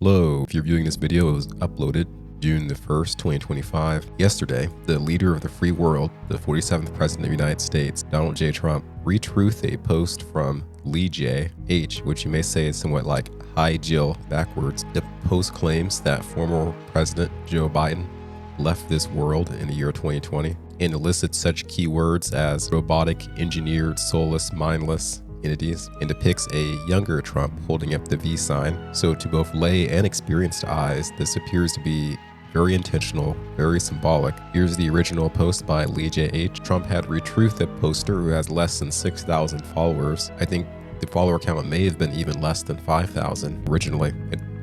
Hello, if you're viewing this video, it was uploaded June the 1st, 2025. Yesterday, the leader of the free world, the 47th President of the United States, Donald J. Trump, retruth a post from Lee J. H., which you may say is somewhat like Hi Jill backwards. The post claims that former President Joe Biden left this world in the year 2020 and elicits such keywords as robotic, engineered, soulless, mindless entities, and depicts a younger Trump holding up the V sign. So to both lay and experienced eyes, this appears to be very intentional, very symbolic. Here's the original post by Lee J. H. Trump had retruthed a poster who has less than 6,000 followers. I think the follower count may have been even less than 5,000 originally.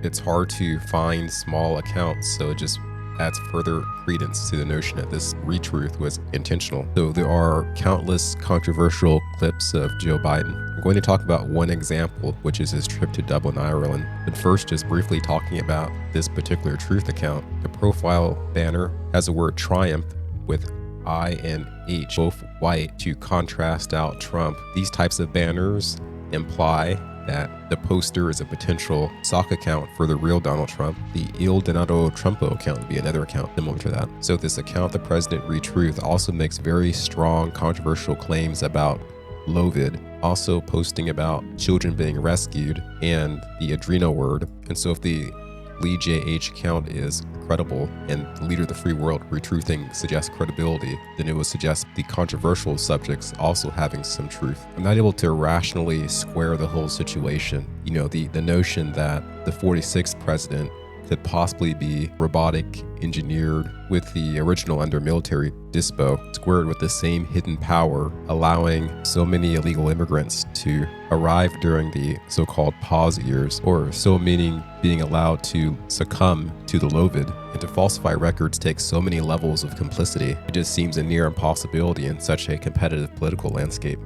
It's hard to find small accounts, so it just adds further credence to the notion that this retruth was intentional. So there are countless controversial clips of Joe Biden. I'm going to talk about one example, which is his trip to Dublin, Ireland. But first, just briefly talking about this particular truth account. The profile banner has the word triumph with I and H, both white, to contrast out Trump. These types of banners imply that the poster is a potential sock account for the real Donald Trump. The Il Donato Trumpo account would be another account similar to that. So this account, the President Retruth, also makes very strong controversial claims about Lovid, also posting about children being rescued and the Adreno word. And so if the Lee J. H. account is credible and the leader of the free world retruthing suggests credibility, then it would suggest the controversial subjects also having some truth. I'm not able to rationally square the whole situation. You know, the notion that the 46th president could possibly be robotic engineered with the original under military dispo, squared with the same hidden power, allowing so many illegal immigrants to arrive during the so-called pause years, or so meaning being allowed to succumb to the Lovid, and to falsify records takes so many levels of complicity. It just seems a near impossibility in such a competitive political landscape.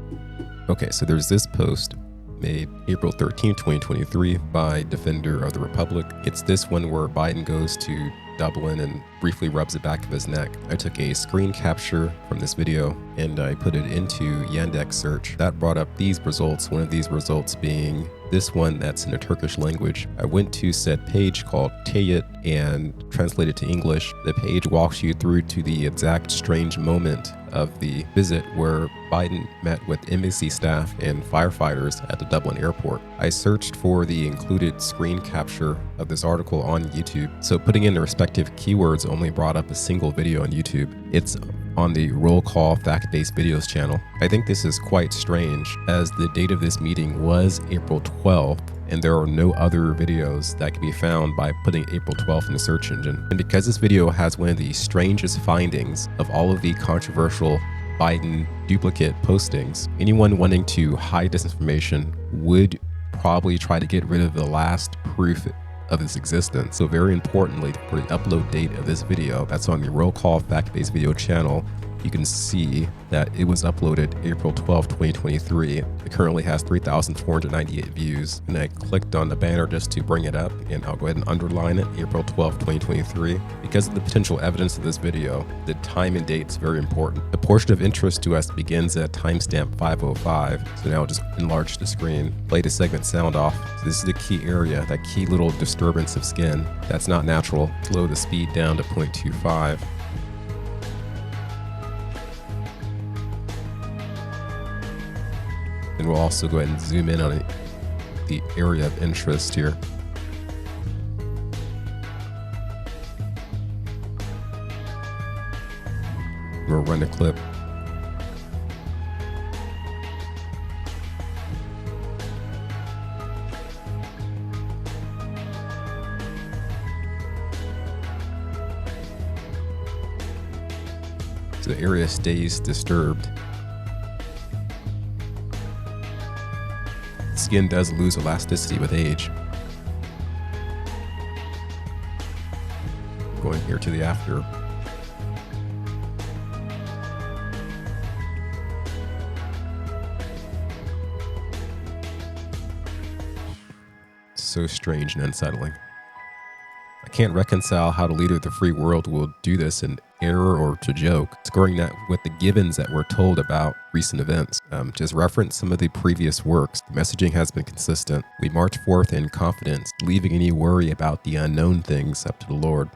Okay, so there's this post made April 13, 2023 by Defender of the Republic. It's this one where Biden goes to Dublin and briefly rubs the back of his neck. I took a screen capture from this video and I put it into Yandex search. That brought up these results, one of these results being this one that's in a Turkish language. I went to said page called Tayit and translated to English. The page walks you through to the exact strange moment of the visit where Biden met with embassy staff and firefighters at the Dublin airport. I searched for the included screen capture of this article on YouTube. So putting in the respective keywords only brought up a single video on YouTube. It's on the Roll Call Fact-Based Videos channel. I think this is quite strange, as the date of this meeting was April 12th, and there are no other videos that can be found by putting April 12th in the search engine. And because this video has one of the strangest findings of all of the controversial Biden duplicate postings, anyone wanting to hide this information would probably try to get rid of the last proof of its existence. So very importantly, for the upload date of this video, that's on the Roll Call Fact-Based Video channel, you can see that it was uploaded April 12, 2023. It currently has 3,498 views. And I clicked on the banner just to bring it up, and I'll go ahead and underline it, April 12, 2023. Because of the potential evidence of this video, the time and date is very important. The portion of interest to us begins at timestamp 5:05. So now I'll just enlarge the screen, play the segment sound off. So this is the key area, that key little disturbance of skin. That's not natural. Slow the speed down to 0.25. And we'll also go ahead and zoom in on the area of interest here. We'll run a clip. So the area stays disturbed. Skin does lose elasticity with age. Going here to the after. So strange and unsettling. I can't reconcile how the leader of the free world will do this in error or to joke, scoring that with the givens that we're told about recent events. Just reference some of the previous works. The messaging has been consistent. We march forth in confidence, leaving any worry about the unknown things up to the Lord.